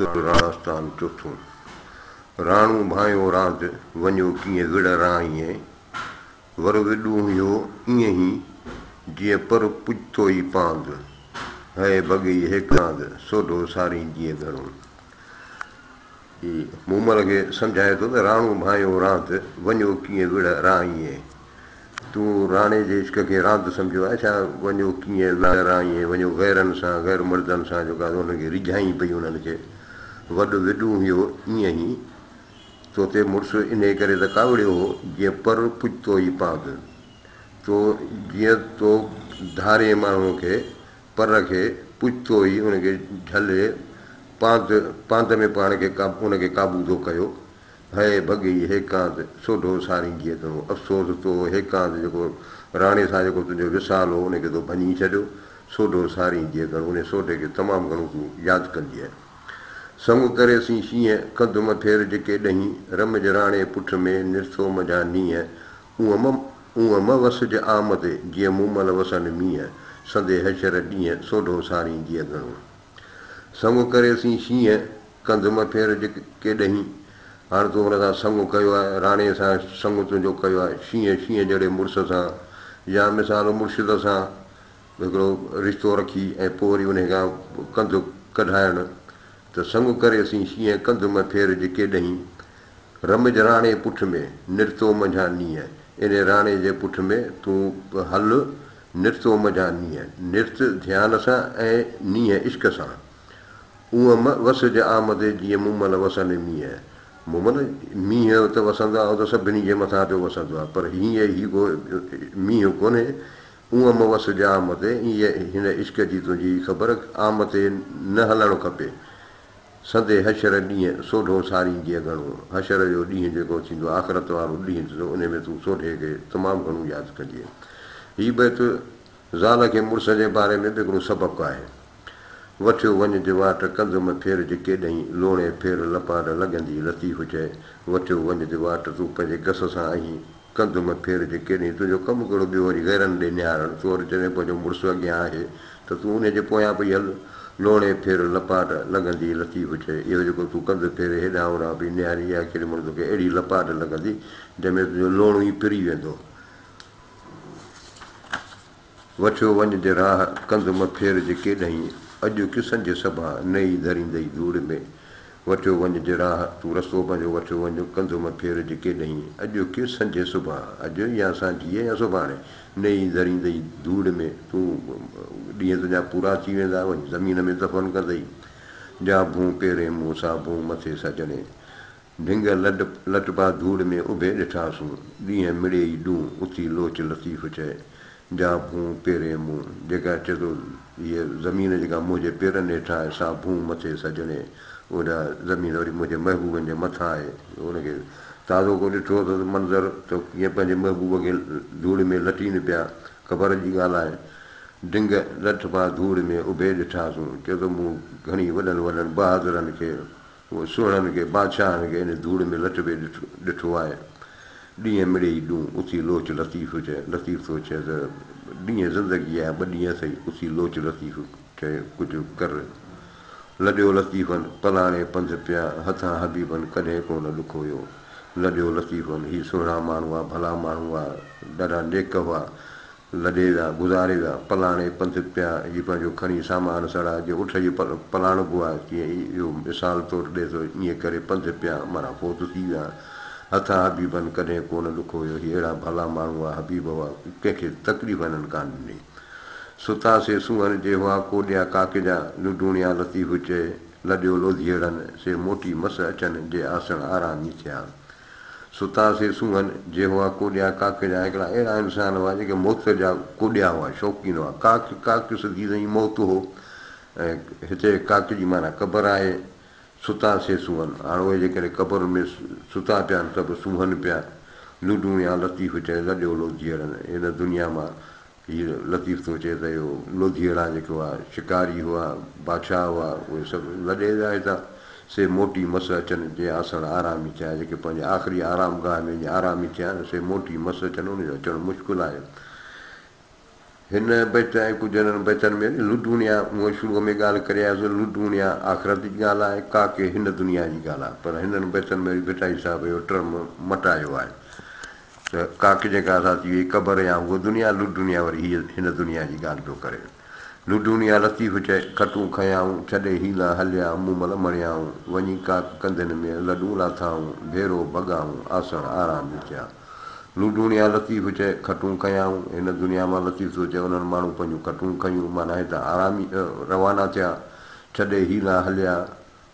राजस्थान चौथों राणू भायो रांदि वञो कीअं विड़ राईअ वर विॾूं हुयो ईअं ई जीअं पर पुॼतो ई पांद है बॻी हिकु रांदि सोढो सारींदीअ घणो मूमल खे सम्झाए थो त राणू भायो रांदि वञो कीअं विड़ राईअ तूं राणे जे इश्क खे रांदि सम्झो आहे छा वञो कीअं विड़ राईअ वञो गैरनि सां गैर मर्दनि सां जेका हुनखे रिझाई पई उन्हनि खे वॾो विॾूं हुयो ईअं ई तो ते मुड़ुसु इन करे त कावड़ियो हो जीअं पर पुॼतो ई पांद तो जीअं तो धारे माण्हूअ खे पर खे पुॼतो ई उनखे झले पांद में पाण खे उनखे क़ाबू थो कयो है भॻी हेकांत सोढो सारींदीअ घणो अफ़सोस तो हेकांत जेको राणे सां जेको तुंहिंजो विसाल हो उनखे तो भञी छॾियो सोढो सारींदीअ घणो उन सोढे खे तमामु घणो तूं यादि कंदी आहे संग करे सी शींहं कंदुम फेर जेके ॾहीं रमज राणे पुठ में निरथो मजा नीअं ऊअं म वस जे आम ते जीअं मूमल वसनि मींहं संदे हशर ॾींहं सोढो सारींदीअ घणो संग करे सी शींहं कंदुम फेर जेके ॾहीं हाणे तूं हुन सां संग कयो आहे राणे सां संग तुंहिंजो कयो आहे शींहं जहिड़े मुड़ुस सां या मिसाल मुर्शिद सां हिकिड़ो रिश्तो रखी ऐं पोइ वरी उन खां कंधु कढाइणु त संग करे असीं शींहं कंदुम फेर जेके ॾहीं रमज राणे पुठ में निरतो मझा नीअं इन राणे जे पुठ में तूं हल निरतो मझा नीअं निरत ध्यान सां ऐं नीअं इश्क सां उअं वस जे आम ते जीअं मूमल वसनि मींहं मूमल मींहं त वसंदो आहे त सभिनी जे मथां पियो वसंदो आहे पर हीअं ई को मींहुं कोन्हे उअं म वस जे आम ते ईअं हिन इश्क जी तुंहिंजी ख़बर आम ते न हलणु खपे संदे हशर ॾींहं सोढो सारींदीअ घणो हशर जो ॾींहुं जेको थींदो आहे आख़िरत वारो ॾींहुं थींदो उन में तूं सोढे खे तमामु घणो यादि कंदीअ हीअ बि हिकु ज़ाल खे मुड़ुस जे बारे में बि हिकिड़ो सबक़ु आहे वठियो वञ जे वाट कंदुम फेर जेके ॾहीं लोणे फेर लपाट लॻंदी लतीफ़ चए वठियो वञ जे वाट तूं पंहिंजे घस सां आहीं कंदुम फेर जेके ॾहीं तुंहिंजो कमु कहिड़ो ॿियो वरी गैरनि ॾे निहारणु तूं वरी चवे पंहिंजो मुड़ुसु अॻियां आहे त तूं उनजे पोयां पई हल लोणे फेर लपाट लॻंदी लतीफ़ चए इहो जेको तूं कंधु फेरे हेॾां होॾां पई निहारी या केॾी महिल तोखे अहिड़ी लपाट लॻंदी जंहिंमें तुंहिंजो लोणो ई पिरी वेंदो वठियो वञ जे राह कंदुम फेर जेके ॾहीं अॼु किसन जे सभा नई धरींदई धूड़ में वठियो वञ जे राह तूं रस्तो पंहिंजो वठियो वञ कंदुम फेर जेके ॾहीं अॼु किसन जे सुभा अॼु या असांजी या सुभाणे नई धरींदई धूड़ में तूं ॾींहं तुंहिंजा पूरा थी वेंदा वञी ज़मीन में दफ़न कंदई जा भूं पेरे मूं सां मथे सजणे ढिंग लटपा धूड़ में उभे ॾिठासूं ॾींहं मिड़े ई ॾूं उथी लोच लतीफ़ चए जा भूं पेरे मूं जेका चए थो हीअ ज़मीन जेका मुंहिंजे पेरनि हेठां आहे सा भूं मथे सजणे ओॾा ज़मीन वरी मुंहिंजे महबूबनि जे मथां आहे उनखे ताज़ो को ॾिठो त मंज़रु त कीअं पंहिंजे महबूब खे धूड़ में लटीनि पिया ख़बर जी ॻाल्हि आहे ढिंग लटपा धूड़ में उभे ॾिठासूं चए थो मूं घणी वॾनि वॾनि बहादुरनि खे उहे सुहिणनि खे बादशाहनि खे इन धूड़ में लटबे ॾिठो आहे ॾींहं मिड़े ई ॾूं उथी लोच लतीफ़ चए लतीफ़ थो चए त ॾींहं ज़िंदगी आहे ॿ ॾींहं सही उथी लोच लतीफ़ चए कुझु कर लॾियो लतीफ़नि पलाणे पंधु पिया हथां हबीबनि कॾहिं कोन ॾुखो हुयो लॾियो लतीफ़नि हीअ सुहिणा माण्हू आहे भला माण्हू आहे ॾाढा नेक हुआ लॾे विया गुज़ारे विया पलाणे पंधु पिया हीअ पंहिंजो खणी सामान सड़ा जीअं उठ जी पलाणबो आहे तीअं इहो मिसाल तौरु ॾिए थो ईअं करे पंधु पिया माना फोत थी विया हथां हबीबनि कॾहिं कोन ॾुखो हुयो हीअ अहिड़ा भला माण्हू आहे हबीब हुआ कंहिंखे तकलीफ़ हिननि कान ॾिनी सुतासीं सूहनि जे हुआ कोॾिया काके जा लुडूणिया लतीफ़ चए लॾियो लोधियड़नि से मोटी मस अचनि जे आसण आरामी थिया सुतासीं सूहनि जे हुआ कोॾिया काके जा हिकिड़ा अहिड़ा इंसान हुआ जेके मौत जा कोॾिया हुआ शौक़ीन हुआ काक सिधी साईं मौत हो ऐं हिते काके जी माना क़बर आहे सुतासीं सूहनि हाणे उहे जेकॾहिं क़बर में सुता पिया आहिनि त बि सूहनि पिया लुडूणिया लतीफ़ चए लॾियो लोधियड़नि हिन दुनिया मां हीअ लतीफ़ थो चए त इहो लोधियड़ा जेको आहे शिकारी हुआ बादशाह हुआ उहे सभु लॾे विया हितां से मोटी मस अचनि जे आसण आरामी थिया जेके पंहिंजे आख़िरी आराम गाह में आरामी थिया आहिनि से मोटी मस अचनि उनजो अचणु मुश्किल आहे हिन बैत ऐं कुझु हिननि बैतनि में लुडूनिया हूअं शुरूअ में ॻाल्हि करे आयासीं लुडूनिया आख़िरत जी ॻाल्हि आहे काके हिन दुनिया जी ॻाल्हि आहे पर हिननि बैतनि में वरी भिटाई साहिब इहो टर्म मटायो आहे त काके जेका असां थी वई क़बर या उहा दुनिया लुडूनिया वरी हीअ हिन दुनिया जी ॻाल्हि पियो करे लुडूनिया लतीफ़ चए खटूं खयाऊं छॾे हीला हलिया मूमल मणियाऊं वञी काक कंदनि में लॾूं लाथाऊं भेरो भॻाऊं आसण आराम थिया लुडूनिया लतीफ़ चए खटूं कयाऊं हिन दुनिया मां लतीफ़ थो चए उन्हनि माण्हू पंहिंजूं खटूं खयूं माना हितां आरामी रवाना थिया छॾे हीला हलिया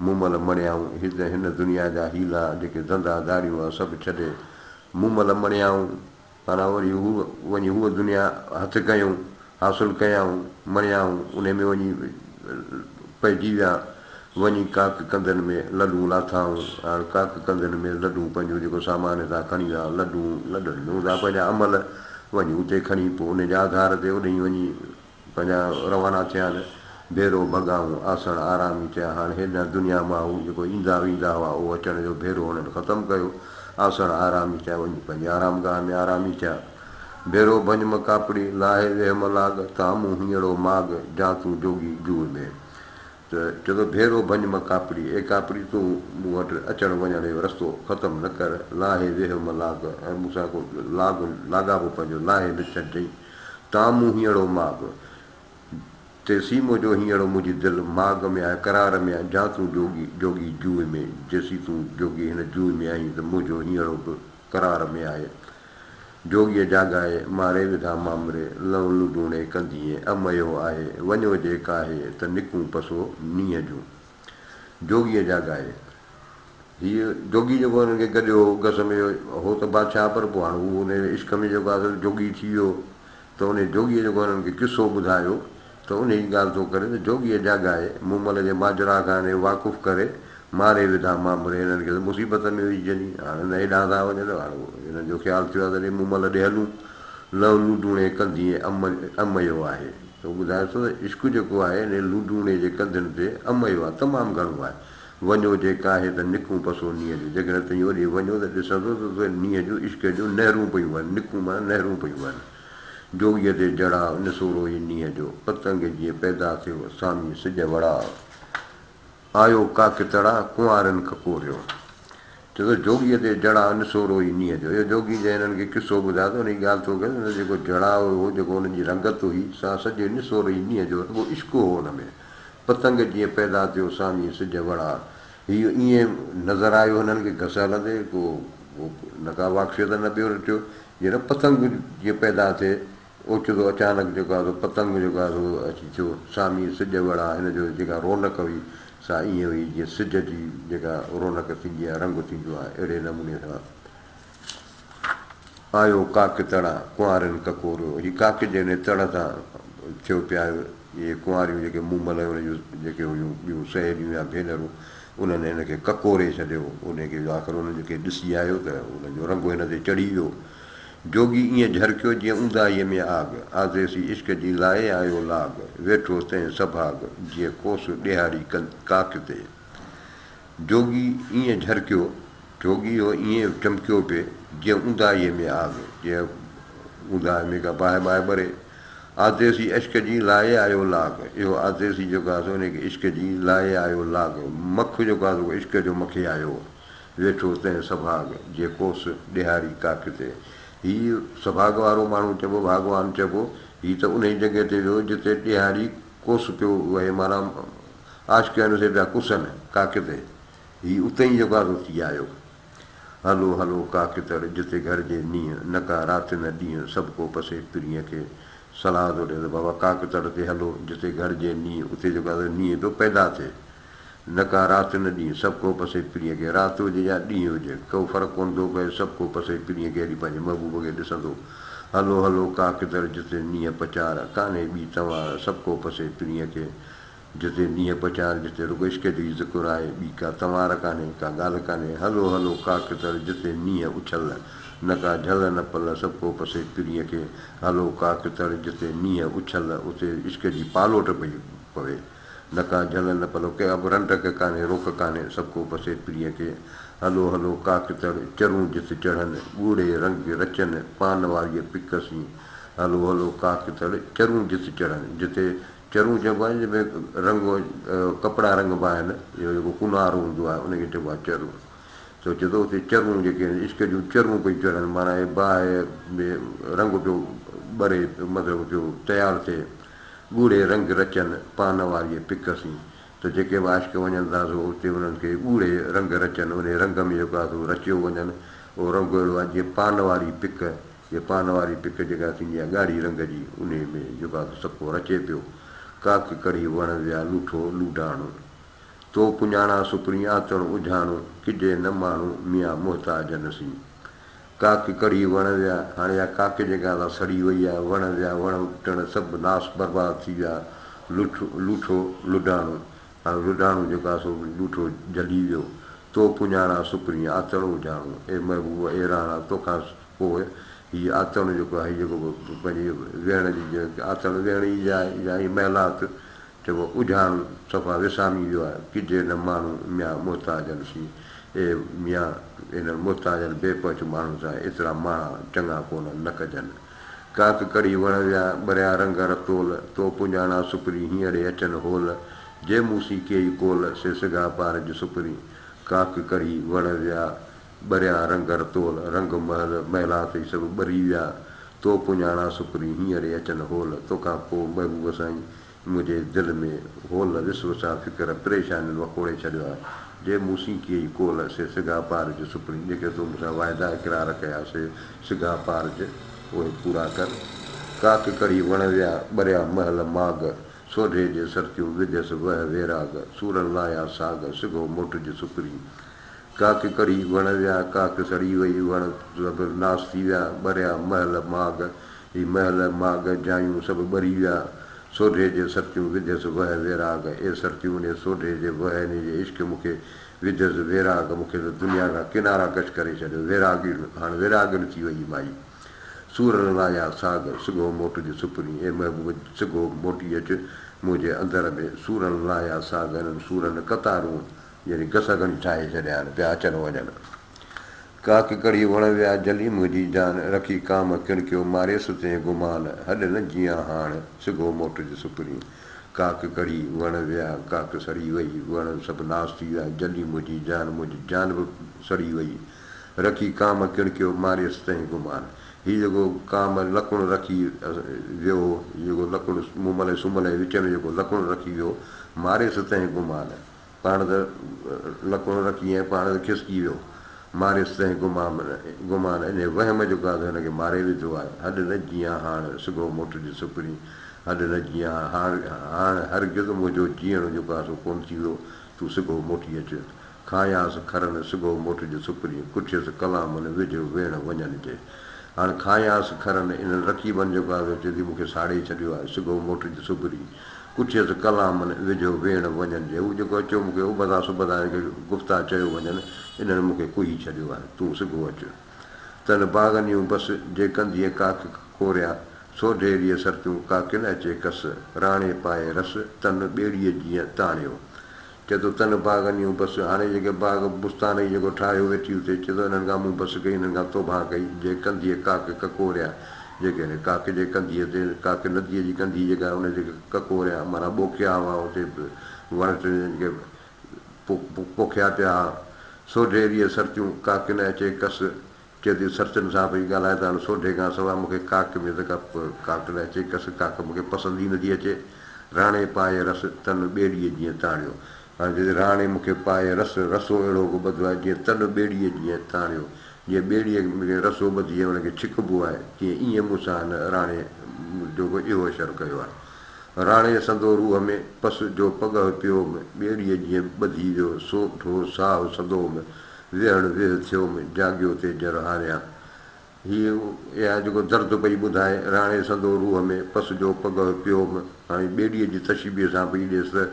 मूमल मणियाऊं हिन दुनिया जा हीला जेके धंधा धारियूं आहे सभु छॾे मूमल मणियाऊं माना वरी वञी हूअ दुनिया हथु कयूं हासिलु कयाऊं मणियाऊं उन में वञी पइजी विया वञी काक कंदनि में लॾूं लाथाऊं हाणे काक कंदनि में लॾूं पंहिंजो जेको सामान हितां खणी विया लॾूं ॾियूं था पंहिंजा अमल वञी उते खणी पोइ उन जे आधार ते उन वञी पंहिंजा रवाना थिया आहिनि भेरो भॻाऊं आसण आरामी थिया हाणे हिन दुनिया मां हू जेको ईंदा वेंदा हुआ उहो अचण जो भेरो हुननि ख़तमु कयो आसण आरामी थिया वञी पंहिंजे आरामगाह में आरामी थिया भेरो भंजम कापड़ी लाहे वेहम लाग तामूं हीअड़ो माग जातूं जोगी जूअ में त चए थो भेरो भंजम कापड़ी कापड़ी तूं मूं वटि अचणु वञण जो रस्तो ख़तमु न कर लाहे वेहम लाग ऐं मूंसां को लाॻापो पंहिंजो लाहे न छॾिजईं तामूं हीअड़ो माग ते सीमो जो हीअड़ो मुंहिंजी दिलि माग में आहे करार में आहे जातूं जोगी जोगी जूअ में जेसी तूं जोगी हिन जूअ में आहीं त मुंहिंजो हीअड़ो बि करार में आहे जोगीअ जाॻाए मारे विधा मामरे लव लुडूणे कंदीअ अमयो आहे वञो जे काहे त निकूं पसो नीअ जूं जोगीअ जाॻाए हीअ जोगी जेको हुननि खे गॾियो गस में हो त बादशाह पर पोइ हाणे उहो उन इश्क में जेको आहे जोगी थी वियो त उन जोगीअ जेको हुननि खे किसो ॿुधायो त उन जी ॻाल्हि थो करे त जोगीअ जाॻाए मूमल जे माजरा खां वाक़ुफ़ु करे मारे विधा मामरे हिननि खे त मुसीबत में विझनि हाणे न हेॾां था वञनि हाणे हिननि जो ख़्यालु थियो आहे त मूमल ॾे हलूं लव लूडूणे कंदीअ अमयो आहे त ॿुधाए थो त इश्क जेको आहे इन लूडूणे जे कंदनि ते अमयो आहे तमामु घणो आहे वञो जे काहे त निकूं पसो नीअ जूं जेकॾहिं तुंहिंजी वॾी वञो त ॾिसंदो त नीअ जूं इश्क जूं नहरूं पयूं आहिनि निकूं माना नहरूं पयूं आहिनि जोगीअ ते जड़ा निसोरो ई नीअ जो पतंग जीअं पैदा थियो सामी सिज वड़ा आयो काकितड़ा कुंवारनि खकोरियो चए थो जोगीअ ते जड़ा निसोरो ई नीअ जो इहो जोगी जंहिं हिननि खे किसो ॿुधायो त हुन जी ॻाल्हि थो करे जेको जड़ाव हो जेको हुनजी रंगत हुई सा सॼे निसोरो ई नीअ जो उहो इश्क हो हुन में पतंग जीअं पैदा थियो सामी सिज वड़ा हीअ ईअं नज़र आयो हिननि खे घस हलंदे को न का वाक्य त न ॿियो ॾिठो जीअं न पतंग जीअं पैदा थिए ओचितो अचानक जेको आहे पतंग जेको आहे अची थियो सामी सिज वड़ा हिन जो जेका रौनक हुई सा ईअं हुई जीअं सिज जी जेका रौनक थींदी आहे रंग थींदो आहे अहिड़े नमूने सां आयो काक तड़ा कुंवारनि ककोरियो हीअ काक जंहिं तड़ सां थियो पिया इहे कुंवारियूं जेके मूमल हुन जूं जेके हुयूं ॿियूं सहेलियूं या भेनरूं उन्हनि हिनखे ककोरे छॾियो उनखे आख़िर उन्हनि खे ॾिसी आयो त उनजो रंग हिन ते चढ़ी वियो जोगी ईअं झरकियो जीअं ऊंदाहीअ में आग आदेसी इश्क जी लाहे आयो लाग वेठो तंहिं सभाग जीअं कोस ॾियारी काक ते जोगी ईअं झरकियो जोगी हो ईअं चमकियो पिए जीअं ऊंदाहीअ में आग जीअं ऊंदाह में का बाहि बाहि ॿरे आदेसी इश्क जी लाहे आयो लाग इहो आदेसी जेको आहे उनखे इश्क जी लाहे आयो लाग मख जेको आहे उहो इश्क जो मखे आयो वेठो तंहिं सभाग जीअं कोस ॾियारी काक ते हीअ सभाग वारो माण्हू चइबो भॻवानु चइबो हीअ त उन ई जॻह ते वियो जिते ॾियारी कोस पियो वहे माना आशिक़नि से पिया कुसनि काक ते हीअ उते ई जेको आहे थी आयो हलो हलो काकितर जिते घर जे नींहं न का राति न ॾींहं सभु को पसे पिरीअ खे सलाह थो ॾिए त बाबा काकितर ते हलो जिते घर जे नींहं उते जेको आहे नींहं पियो पैदा थिए न का राति न ॾींहं सभु को पसे पिरीअ खे राति हुजे या ॾींहुं हुजे को फ़र्क़ु कोन थो पए सभु को पसे पिरीअ खे अहिड़ी पंहिंजे महबूब खे ॾिसंदो हलो हलो काकितर जिते नींहं पचार कान्हे ॿी तव्हां सभु को पसे पिरीअ खे जिते नींहं पचार जिते रुॻो इश्क जी ज़िक्र आहे ॿी का तवार कान्हे का ॻाल्हि कान्हे हलो हलो काकितर जिते नींहं उछल न का झल न पल सभु को पसे पिरीअ खे हलो काकितर जिते नींहं उछल उते इश्क जी पालोट पई पवे न का झल न पल कंहिं बि रंडक कान्हे रोक कान्हे सभु को पसे पिरीअ खे हलो हलो काकितर चरूं जिते चढ़नि ॻूढ़े रंग रचनि पान वारीअ पिकसी हलो हलो काक तड़े चरूं जिते चढ़नि जिते चरूं चइबो आहे जंहिंमें रंग कपिड़ा रंग बि आहिनि इहो जेको कुनार हूंदो आहे उनखे चइबो आहे चरूं त चए थो हुते चरूं जेके आहिनि इश्क जूं चरूं पई चढ़नि माना हे बाहि में रंग पियो ॿरे मतिलबु पियो तयारु थिए ॻूढ़े रंग रचनि पान वारीअ पिकसीं त जेके बि आशिक वञनि था सो उते उन्हनि खे ॻूढ़े रंग रचनि उन रंग में जेको आहे सो रचियो वञनि उहो रंग अहिड़ो आहे जीअं पान वारी पिक इहा पान वारी पिक जेका थींदी आहे ॻाढ़ी रंग जी उन में जेको आहे सको रचे पियो काक कड़ी वण विया लूठो लूडाणो तो पुञाणा सुपरी आतणु उझाणो किजे न माण्हू मिया मोहताजन सी काक कड़ी वण विया हाणे इहा काक जेका आहे सड़ी वई आहे वण विया वण टिण सभु नास बर्बादु थी विया लूठो लुडाणो हाणे लुडाणो जेको आहे सो लूठो जली वियो तो पुञाणा सुपरी आतणु उझाणो ए महबूब एराणा तोखां पोइ हीअ आतणु जेको आहे हीअ जेको पंहिंजी वेहण जी आतणु वेहण जी या हीअ महिलात चइबो उझाण सफ़ा विसामी वियो आहे किजे न माण्हू मिया मोहताजनि सी ए मिया इन्हनि मोहताजनि बेपच माण्हुनि सां एतिरा माणा चङा कोन न कजनि काक कड़ी वण विया ॿरिया रंग रतोल तो पुञाणा सुपरी हींअर अचनि होल जे मूसी कई कोल से सिगा पार जी सुपरी काक कड़ी वण विया ॿरिया रंग रतोल रंग महल महिला ते सभु ॿरी विया तो पुञाणा सुपरी हींअर अचनि होल तोखां पोइ महबूब साईं मुंहिंजे दिलि में होल विस्व सां फ़िक्र परेशानियुनि वकोड़े छॾियो आहे जे मूसी कई कोल से सिगा पार जी सुपरी जेके तूं मूंसां वाइदा इकरार कयासीं सिगा पार जे उहे पूरा कर काक कड़ी वण विया ॿरिया महल माग सोढे जे सरतियूं विधियसि वह वेराग सूरनि लाया साग सिगो मोट जी सुपरी काक कड़ी वण विया काक सड़ी वई वण सभु नास थी विया ॿरिया महल माग ही महल माग जायूं सभु ॿरी विया सोढे जे सरतियूं विधियसि वह वेराग ए सरतियूं उन सोढे जे वह इन जे इश्क मूंखे विधियसि वेराग मूंखे त दुनिया खां किनारा कश करे छॾियो वेरागी हाणे वेरागन थी वई माई सूरनि लाया साग सिगो मोट जी सुपरी ए महबूब सिगो मोटी अचु मुंहिंजे अंदर में सूरनि लाया साग इन्हनि सूरनि कतारूं यानी गसगणी ठाहे छॾिया आहिनि पिया अचनि वञनि काक कड़ी वण विया जली मुंहिंजी जान रखी काम किणकियो मारियसि तंहिं गुमान हॾ न जीअं हाणे सिगो मोट जी सुपरी काक कड़ी वण विया काक सड़ी वई वण सभु नास थी विया जली मुंहिंजी जान बि सड़ी वई रखी काम किणकियो मारियसि तंहिं गुमान हीउ जेको काम लकुणु रखी वियो जेको लकुणु मुमल सुमल जे विच में जेको लकुणु रखी वियो मारियसि तंहिं गुमान पाण त लकुणु रखी ऐं पाण त खिसकी वियो मारियसि तंहिं गुमान इन वहम जेको आहे त हिनखे मारे विधो आहे हॾ न जीअं हाणे सिगो मोट जी सुपरी हॾ न जीअं हाणे हरगिज़ मुंहिंजो जीअण जेको आहे सो कोन थी वियो तूं सिगो मोटी अचु खायासि खरनि सिगो मोट जी सुपरी कुझियसि कलामनि विझ वेण वञनि जे हाणे खायासि खरनि इन्हनि रकीबनि जेको आहे चए थी मूंखे साड़े छॾियो आहे सिगो मोट जी सुपरी कुझियसि कलामनि विझो वेण वञनि जे हू जेको अचो मूंखे उबदा सुबदा जेके गुफ़्ता चयो वञनि इन्हनि मूंखे कुही छॾियो आहे तूं सिगो अचु तन बाग़नियूं बसि जे कंदीअ काक कोरिया सोढेरीअ सरतियूं काके न अचे कस राणे पाए रस तन ॿेड़ीअ जीअं ताणियो चए थो तन बाग़नियूं बसि हाणे जेके बाग़ बुस्तान ई जेको ठाहियो वेठी हुते चए थो हिननि खां मूं बसि कई हिननि खां तोबा कई जे कंदीअ काक ककोरिया जेके काके जे कंदीअ ते काके नदीअ जी कंदी जेका उन जेके ककोरिया माना ॿोखिया हुआ हुते वण जेके पोखिया पिया सोढेरीअ सरतियूं काके न अचे कस चए थी सरचनि सां पई ॻाल्हाए त हाणे सोढे खां सवाइ मूंखे काक में त काक न अचे कस काक मूंखे पसंदि ई नथी अचे राणे पाए रस तन ॿेड़ीअ जीअं ताणियो हाणे चए राणे मूंखे पाए रसो अहिड़ो ॿधो आहे जीअं तन ॿेड़ीअ जीअं ताणियो जीअं ॿेड़ीअ में रसो ॿधी हुनखे छिकबो आहे तीअं ईअं मूंसां हिन राणे जो इहो असरु कयो आहे राणे संदो रूह में पस जो पग पियो ॿेड़ीअ जीअं ॿधी वियो सोठो साहु सदो में वेहण वेह थियो जाॻियो ते जर हारिया हीअ इहा जेको दर्द पई ॿुधाए राणे संदो रूह में पस जो पग पियो हाणे ॿेड़ीअ जी तशबीअ सां पई ॾिएसि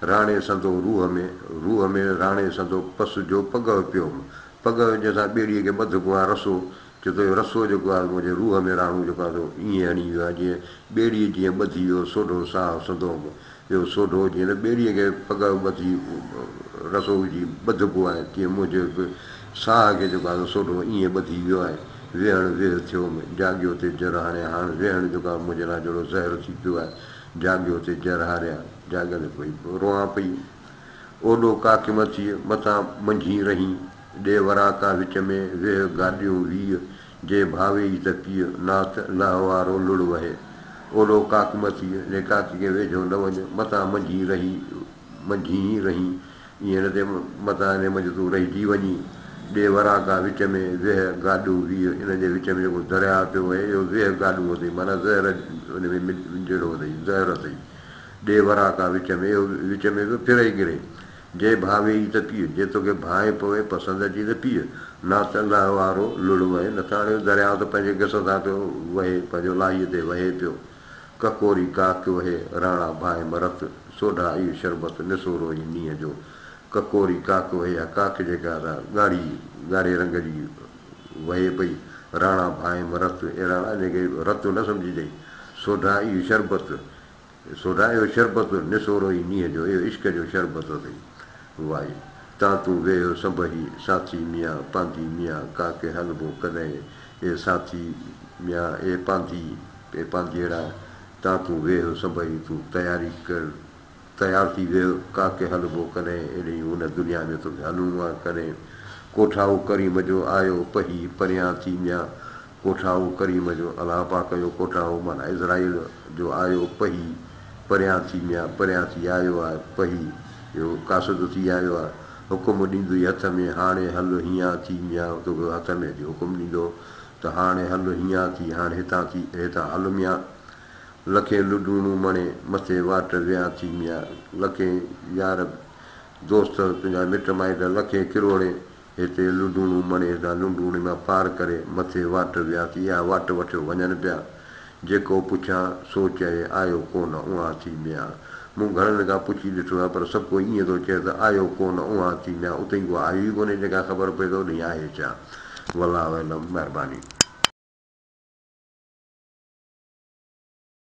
राणे संदो रूह में राणे संदो पस जो पग पियो पग जंहिंसां ॿेड़ीअ खे ॿधबो आहे रसो चए थो इहो रसो जेको आहे मुंहिंजे रूह में राणो जेको आहे ईअं हणी वियो आहे जीअं ॿेड़ीअ जीअं ॿधी वियो सोढो साहु सदो इहो सोढो जीअं न ॿेड़ीअ खे पग ॿधी रसो विझी ॿधबो आहे तीअं मुंहिंजे साह खे जेको आहे सोढो ईअं ॿधी वियो आहे वेहण वेह थियो जाॻियो ते जर हाणे हाणे वेहण जो का मुंहिंजे लाइ जहिड़ो ज़हर थी पियो आहे जाॻियो ते जर हारिया जाॻल पई रोआं पई ओॾो काके मथां मंझी रही ॾे वरा का विच में वेह गाॾियूं वीह जे भावे ई त पीउ नाथ लाह वारो लुड़ वहे ओॾो काकमती ने काके खे वेझो न वञ मथां मंझी रही ईअं न ते मथां हिन मंझि तूं रहिजी वञी ॾे वरा का विच में वेह गाॾियूं वीह इन जे विच में जेको दरिया पियो वहे इहो वेह गाॾियूं अथई माना ज़हर हुन में जहिड़ो अथई ज़हर अथई ॾे वरा का विच में इहो विच में बि फिरे गिरे जे भावे ई त पीउ जे तोखे भाए पवे पसंदि अची त पीउ नाथ लाह वारो लुड़ वहे नथा हाणे दरिया त पंहिंजे घिस सां पियो वहे पंहिंजो लाहीअ ते वहे पियो ककोरी काक वहे राणा भाए मरत सोढा इहो शरबत निसोरो ई नींहं जो ककोरी काक वहे या काक जेका ॻाढ़े रंग जी वहे पई राणा भाए मरत अहिड़ा जेके रत न सम्झिजांइ सोढा इहो शरबत निसोरो ई नींहं जो इहो इश्क जो शरबत अथई वाई तां तूं वेहो संभही साथी मियां पांधी मियां काके हलबो कॾहिं ए साथी मियां ए पांधीअड़ा तां तूं वेहो संभही तूं तयारु थी वियो काके हलबो कॾहिं एॾी हुन दुनिया में तोखे हलिणो आहे कॾहिं कोठाऊ करीम जो आयो पही परियां थी मियां कोठाऊ करीम जो अलाह पाक जो कोठाऊ माना इज़राइल जो आयो पही परियां थी मियां परियां थी आयो आहे पही इहो कासद थी आयो आहे हुकुम ॾींदुई हथ में हाणे हल हीअं थी मियां तोखे हथ में अची हुकुम ॾींदो त हाणे हल हीअं थी हाणे हितां हल मियां लखे लुडूणूं मणे मथे वाट विया थी मियां लखे यार दोस्त तुंहिंजा मिट माइट लखे किरोड़े हिते लुडूणूं मणे हितां लुडूणे मां पार करे मथे वाट विया थी इहा वाट वठियो वञनि पिया जेको पुछां सो चए आयो कोन उहा थी मियां मूं घणनि खां पुछी ॾिठो आहे पर सभु कोई ईअं थो चए त आयो कोन उहा थी मियां उते को आयो ई कोन्हे जेका ख़बर पए थो नी आहे छा वला महिरबानी